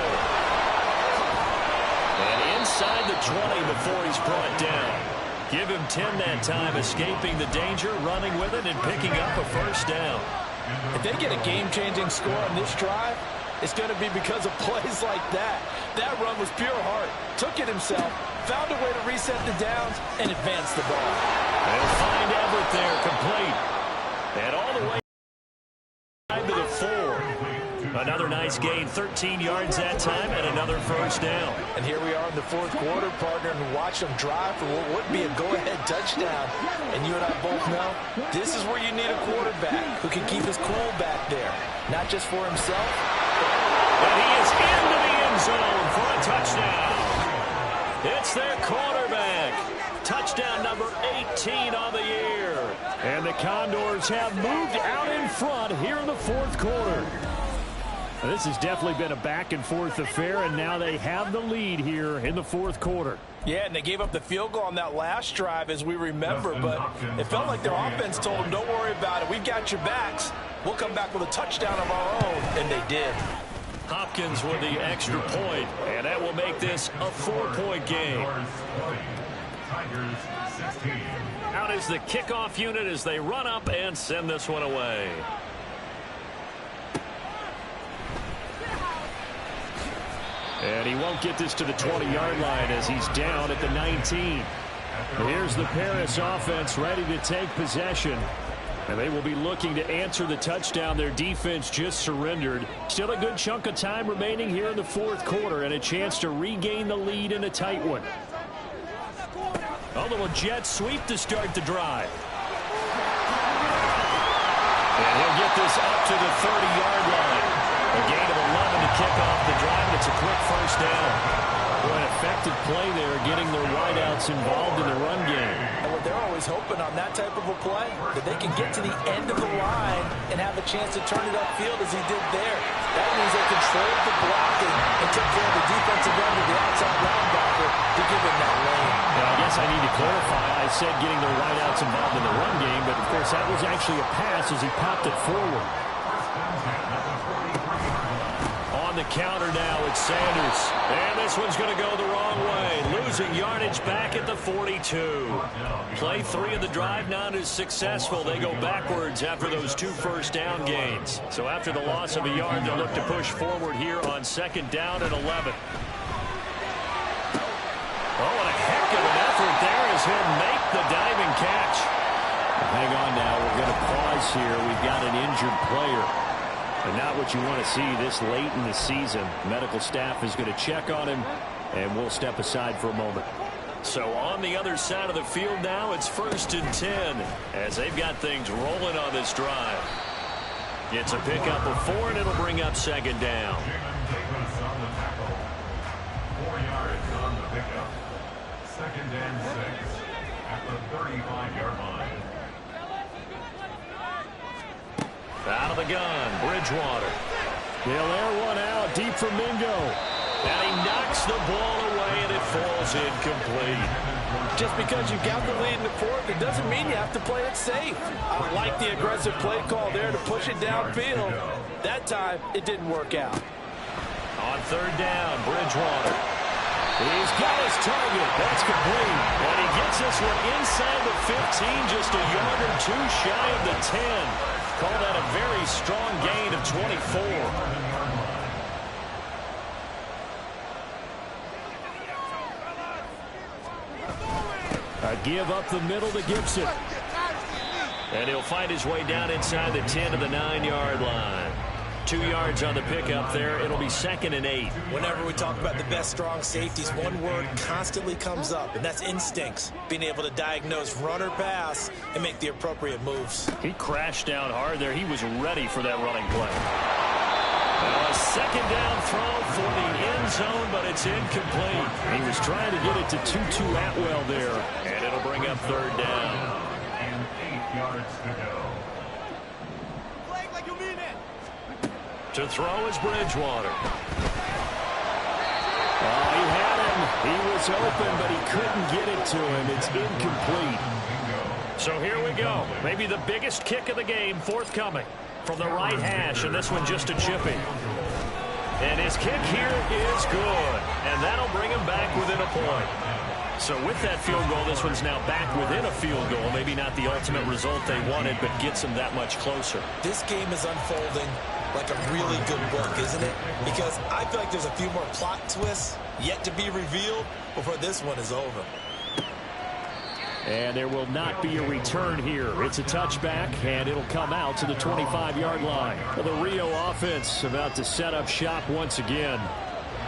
G: And inside the 20 before he's brought down. Give him 10 that time, escaping the danger, running with it, and picking up a 1st down.
D: If they get a game-changing score on this drive, it's going to be because of plays like that. That run was pure heart. Took it himself, found a way to reset the downs, and advance the ball.
G: They'll find Everett there, complete. And all the way to the 4. Another nice gain, 13 yards that time, and another first down.
D: And here we are in the fourth quarter, partner, and watch them drive for what would be a go-ahead touchdown. And you and I both know this is where you need a quarterback who can keep his cool back there, not just for himself.
G: And he is into the end zone for a touchdown. It's their quarterback. Touchdown number 18 on the year.
B: And the Condors have moved out in front here in the fourth quarter. This has definitely been a back-and-forth affair, and now they have the lead here in the fourth quarter.
D: Yeah, and they gave up the field goal on that last drive, as we remember, but it felt like their offense told them, don't worry about it. We've got your backs. We'll come back with a touchdown of our own, and they did.
G: Hopkins with the extra point, and that will make this a 4-point game. Out is the kickoff unit as they run up and send this one away.
B: And he won't get this to the 20-yard line as he's down at the 19. Here's the Paris offense ready to take possession. And they will be looking to answer the touchdown their defense just surrendered. Still a good chunk of time remaining here in the fourth quarter and a chance to regain the lead in a tight one. A little jet sweep to start the drive.
G: And he'll get this up to the 30-yard line. A gain of 11 to kick off the drive. It's a quick first down.
B: Well, an effective play there, getting their wideouts involved in the run game.
D: And what they're always hoping on that type of a play, that they can get to the end of the line and have a chance to turn it upfield as he did there. That means they controlled the blocking and took care of the defensive end of the outside linebacker to give him that lane.
B: Now, I guess I need to clarify. I said getting their wideouts involved in the run game, but of course that was actually a pass as he popped it forward.
G: On the counter now, it's Sanders. And this one's going to go the wrong way. Losing yardage back at the 42. Play 3 of the drive not as successful. They go backwards after those 2 first down gains. So after the loss of a yard, they'll look to push forward here on second down and 11. Oh, and a heck of an effort there as he'll make the diving catch.
B: Hang on now. We're going to pause here. We've got an injured player. And not what you want to see this late in the season. Medical staff is going to check on him, and we'll step aside for a moment.
G: So on the other side of the field now, it's 1st and 10 as they've got things rolling on this drive. It's a pickup of 4, and it'll bring up second down.
I: 4 yards on the pickup. 2nd and 6 at the 35-yard line.
G: Out of the gun, Bridgewater.
B: They'll air one out deep for Mingo.
G: And he knocks the ball away, and it falls incomplete.
D: Just because you got the lead in the fourth, it doesn't mean you have to play it safe. I like the aggressive play call there to push it downfield. That time, it didn't work out.
G: On 3rd down, Bridgewater.
B: He's got his target. That's complete.
G: And he gets this one inside the 15, just a yard or 2 shy of the 10. Call that a very strong gain of 24.
B: A give up the middle to Gibson.
G: And he'll find his way down inside the 10 to the 9-yard line. 2 yards on the pickup there. It'll be 2nd and 8.
H: Whenever we talk about the best strong safeties, one word constantly comes up, and that's instincts. Being able to diagnose run or pass and make the appropriate moves.
G: He crashed down hard there. He was ready for that running play. Now a 2nd down throw for the end zone, but it's incomplete.
B: He was trying to get it to Tutu Atwell there.
G: And it'll bring up 3rd down.
I: And 8 yards to go.
G: To throw is Bridgewater.
B: Oh, he had him. He was open, but he couldn't get it to him. It's incomplete.
G: So here we go. Maybe the biggest kick of the game forthcoming from the right hash, and this one just a chipping. And his kick here is good, and that'll bring him back within a point. So with that field goal, this one's now back within a field goal. Maybe not the ultimate result they wanted, but gets them that much closer.
H: This game is unfolding like a really good book, isn't it? Because I feel like there's a few more plot twists yet to be revealed before this one is over.
B: And there will not be a return here. It's a touchback, and it'll come out to the 25-yard line. Well, the Rio offense about to set up shop once again.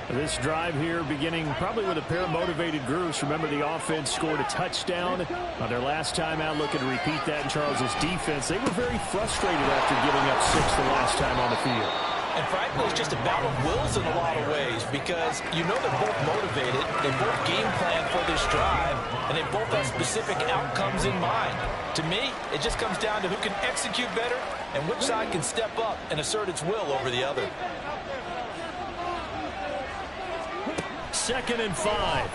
B: This drive here beginning probably with a pair of motivated groups. Remember, the offense scored a touchdown on their last time out, looking to repeat that in Charles's defense. They were very frustrated after giving up 6 the last time on the field.
D: And frankly, it's just a battle of wills in a lot of ways because you know they're both motivated, they both game plan for this drive, and they both have specific outcomes in mind. To me, it just comes down to who can execute better and which side can step up and assert its will over the other.
B: 2nd and 5.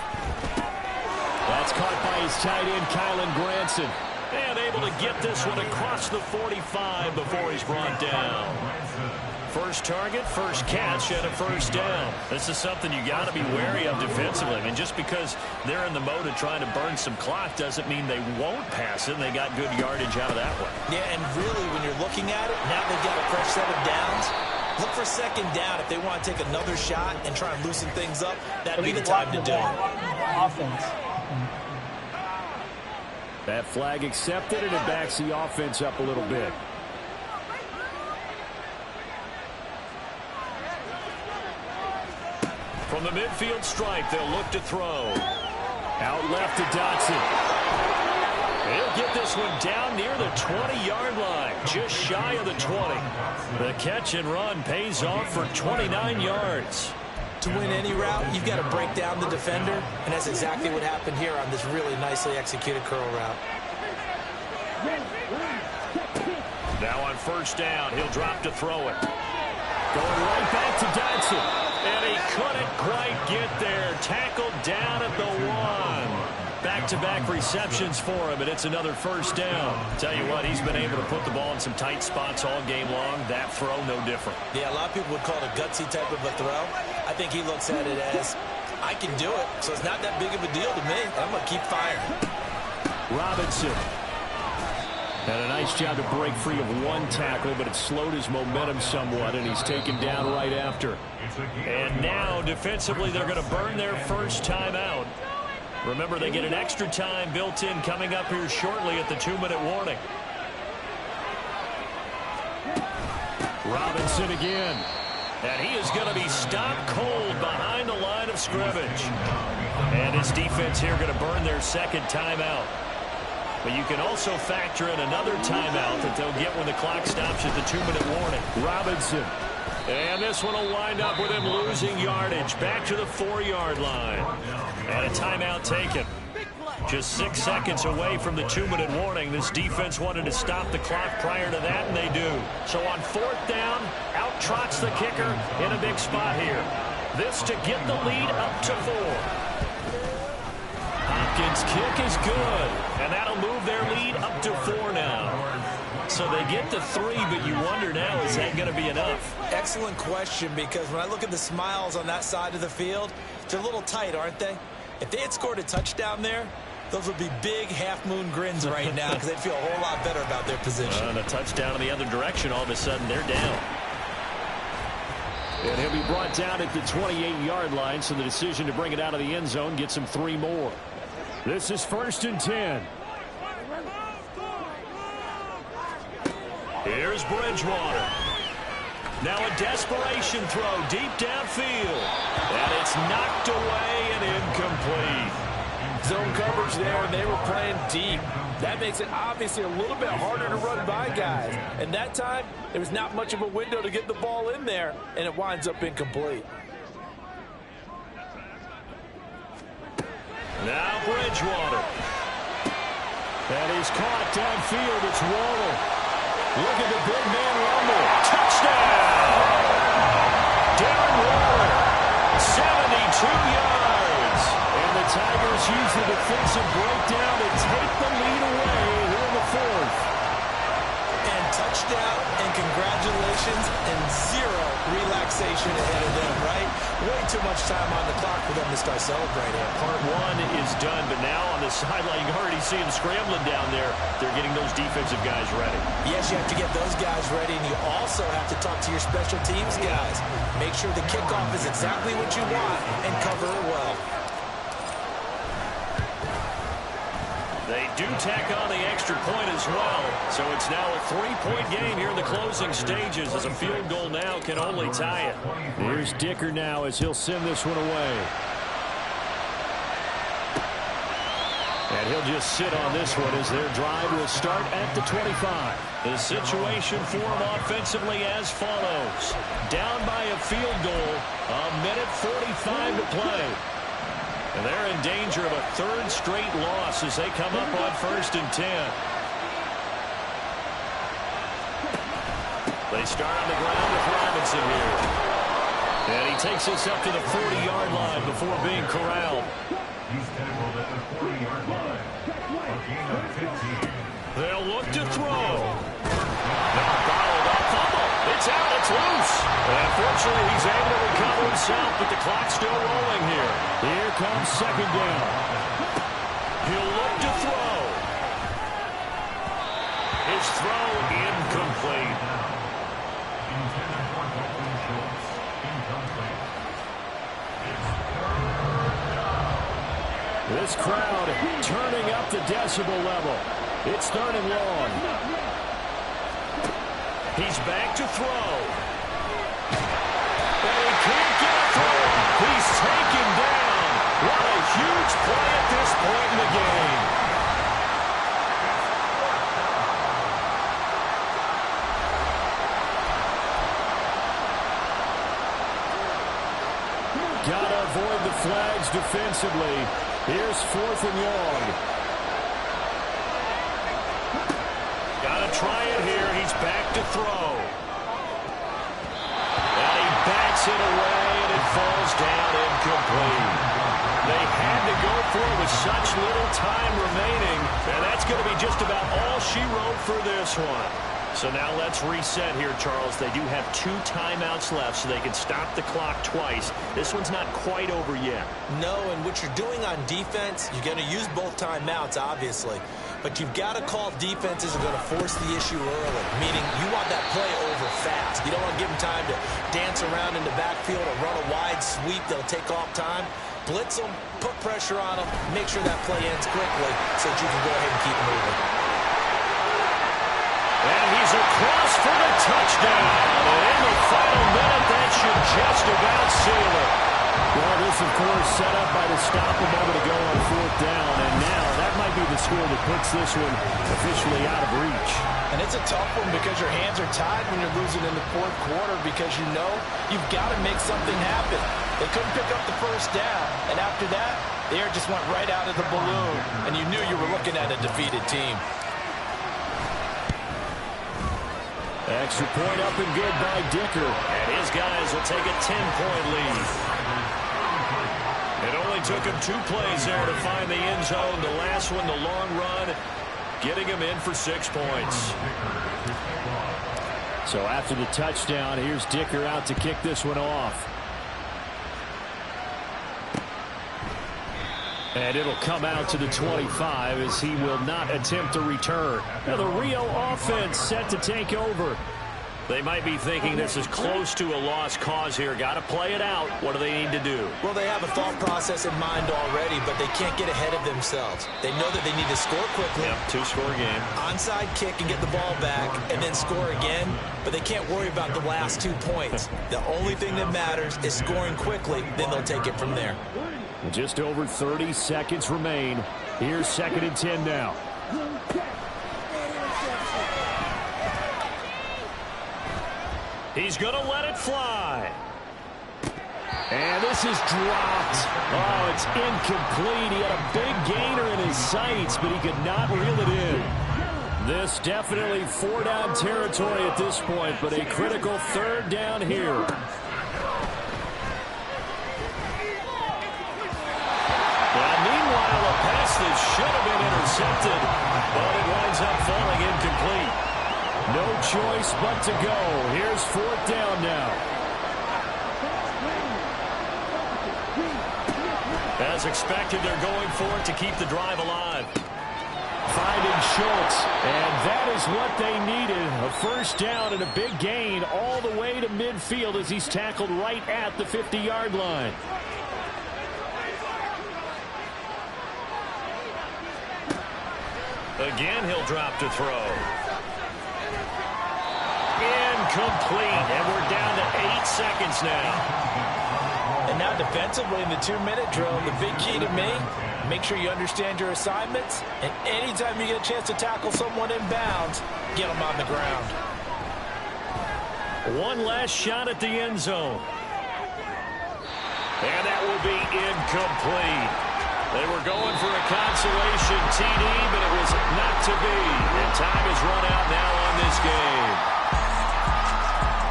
B: That's caught by his tight end, Kylan Granson. And able to get this one across the 45 before he's brought down. First target, first catch, and a first down. This is something you got to be wary of defensively. I mean, just because they're in the mode of trying to burn some clock doesn't mean they won't pass it. And they got good yardage out of that one.
D: Yeah, and really, when you're looking at it, now they've got a fresh set of downs. Look for 2nd down if they want to take another shot and try and loosen things up. That'd be the time to do it.
J: Offense.
B: That flag accepted, and it backs the offense up a little bit. From the midfield stripe, they'll look to throw. Out left to Dotson. He'll get this one down near the 20-yard line, just shy of the 20. The catch and run pays off for 29 yards.
D: To win any route, you've got to break down the defender, and that's exactly what happened here on this really nicely executed curl route.
B: Now on first down, he'll drop to throw it. Going right back to Dotson. And he couldn't quite get there. Tackled down at the 1. Back-to-back receptions for him, and it's another first down. Tell you what, he's been able to put the ball in some tight spots all game long. That throw, no different.
D: Yeah, a lot of people would call it a gutsy type of a throw. I think he looks at it as, I can do it, so it's not that big of a deal to me. I'm going to keep firing.
B: Robinson. And a nice job to break free of one tackle, but it slowed his momentum somewhat, and he's taken down right after. And now, defensively, they're going to burn their first time out. Remember, they get an extra time built in coming up here shortly at the 2-minute warning. Robinson again. And he is going to be stopped cold behind the line of scrimmage. And his defense here going to burn their second timeout. But you can also factor in another timeout that they'll get when the clock stops at the 2-minute warning. Robinson. And this one will wind up with him losing yardage back to the 4-yard line. And a timeout taken. Just 6 seconds away from the 2-minute warning. This defense wanted to stop the clock prior to that, and they do. So on 4th down, out trots the kicker in a big spot here. This to get the lead up to 4. Hopkins' kick is good, and that'll move their lead up to 4 now. So they get to 3, but you wonder now, is that going to be enough?
D: Excellent question, because when I look at the smiles on that side of the field, they're a little tight, aren't they? If they had scored a touchdown there, those would be big half-moon grins right now because they'd feel a whole lot better about their position.
B: And a touchdown in the other direction, all of a sudden they're down. And he'll be brought down at the 28-yard line, so the decision to bring it out of the end zone gets him 3 more. This is 1st and 10. Here's Bridgewater. Now a desperation throw deep downfield. And it's knocked away and incomplete.
D: Zone coverage there, and they were playing deep. That makes it obviously a little bit harder to run by guys. And that time, there was not much of a window to get the ball in there, and it winds up incomplete.
B: Now Bridgewater. That is caught downfield. It's Waddle. Look at the big man rumble. Touchdown! Darren Waller, 72 yards. And the Tigers use the defensive breakdown to take the lead away here in the 4th.
D: And touchdown, and congratulations, and 0 relaxation ahead of them, right? Way too much time on the clock for them to start celebrating.
B: Part 1 is done, but now on the sideline, you can already see them scrambling down there. They're getting those defensive guys ready.
D: Yes, you have to get those guys ready, and you also have to talk to your special teams guys. Make sure the kickoff is exactly what you want and cover it well.
B: They
G: tack on the extra point as well. So it's now a 3-point game here in the closing stages, as a field goal now can only tie it.
B: Here's Dicker now as he'll send this one away. And he'll just sit on this one as their drive will start at the 25.
G: The situation for him offensively as follows. Down by a field goal, a minute 45 to play. And they're in danger of a third straight loss as they come up on 1st and 10. They start on the ground with Robinson here. And he takes this up to the 40-yard line before being corralled.
I: He's tackled at the 40-yard line. A gain of 15.
G: They'll look to throw. Now bottled up, fumble. It's out, it's loose. And fortunately, he's able to recover himself, but the clock's still rolling here.
B: Here comes 2nd down.
G: He'll look to throw. His throw incomplete.
I: Intended for Dalton Schultz. Incomplete.
B: This crowd turning up the decibel level. It's 3rd and long.
G: He's back to throw. And he can't get through. He's taken down. What a huge play at this point in the game.
B: Gotta avoid the flags defensively. Here's 4th and long.
G: Gotta try it here. He's back to throw. And he backs it away, and it falls down incomplete. They had to go for it with such little time remaining, and that's going to be just about all she wrote for this one. So now let's reset here, Charles. They do have 2 timeouts left, so they can stop the clock twice. This one's not quite over yet.
C: No, and what you're doing on defense, you're going to use both timeouts, obviously. But you've got to call defenses are going to force the issue early, meaning you want that play over fast. You don't want to give them time to dance around in the backfield or run a wide sweep. They'll take off time. Blitz them, put pressure on them, make sure that play ends quickly so that you can go ahead and keep moving.
G: And he's across for the touchdown. And in the final minute, that should just about seal it.
B: Well, this, of course, set up by the stop a moment ago on 4th down. And now that might be the score that puts this one officially out of reach.
D: And it's a tough one because your hands are tied when you're losing in the 4th quarter because you know you've got to make something happen. They couldn't pick up the 1st down. And after that, the air just went right out of the balloon. And you knew you were looking at a defeated team.
B: Extra point up and good by Dicker.
G: And his guys will take a 10-point lead. It only took him 2 plays there to find the end zone. The last one, the long run, getting him in for 6 points.
B: So after the touchdown, here's Dicker out to kick this one off. And it'll come out to the 25 as he will not attempt to return. Now the Rio offense set to take over.
G: They might be thinking this is close to a lost cause here. Got to play it out. What do they need to do?
C: Well, they have a thought process in mind already, but they can't get ahead of themselves. They know that they need to score quickly.
G: Yep, 2-score game.
C: Onside kick and get the ball back and then score again, but they can't worry about the last 2 points. The only thing that matters is scoring quickly, then they'll take it from there.
B: Just over 30 seconds remain. Here's 2nd and 10 now.
G: He's going to let it fly.
B: And this is dropped. Oh, it's incomplete. He had a big gainer in his sights, but he could not reel it in. This definitely 4-down territory at this point, but a critical 3rd down here.
G: Meanwhile, a pass that should have been intercepted, but it winds up falling incomplete.
B: No choice but to go. Here's 4th down now.
G: As expected, they're going for it to keep the drive alive.
B: Finding Schultz, and that is what they needed. A 1st down and a big gain all the way to midfield as he's tackled right at the 50-yard line.
G: Again, he'll drop to throw. Incomplete, and we're down to 8 seconds now.
D: And now defensively in the 2-minute drill, the big key to me, make sure you understand your assignments, and anytime you get a chance to tackle someone in bounds, get them on the ground.
G: One last shot at the end zone. And that will be incomplete. They were going for a consolation TD, but it was not to be. And time has run out now on this game.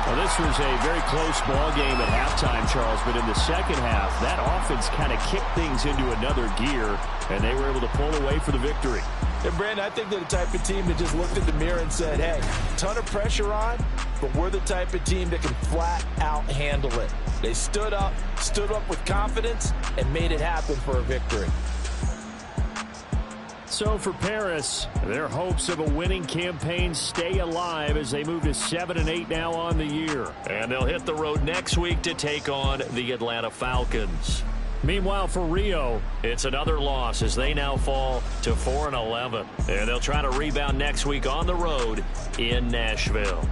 B: Well, this was a very close ball game at halftime, Charles, but in the second half, that offense kind of kicked things into another gear, and they were able to pull away for the victory.
D: And, Brandon, I think they're the type of team that just looked in the mirror and said, hey, ton of pressure on, but we're the type of team that can flat out handle it. They stood up with confidence, and made it happen for a victory.
B: So for Paris, their hopes of a winning campaign stay alive as they move to 7-8 now on the year.
G: And they'll hit the road next week to take on the Atlanta Falcons.
B: Meanwhile, for Rio,
G: it's another loss as they now fall to 4-11. And they'll try to rebound next week on the road in Nashville.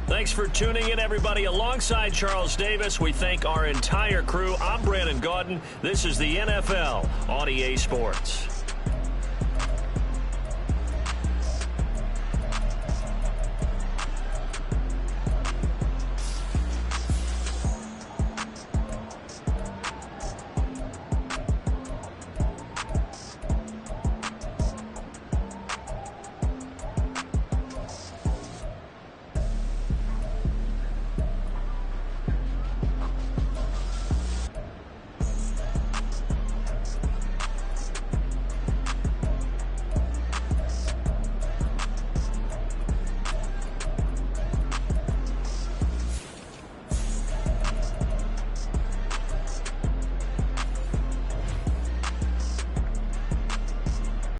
G: Thanks for tuning in, everybody. Alongside Charles Davis, we thank our entire crew. I'm Brandon Gaudin. This is the NFL on EA Sports.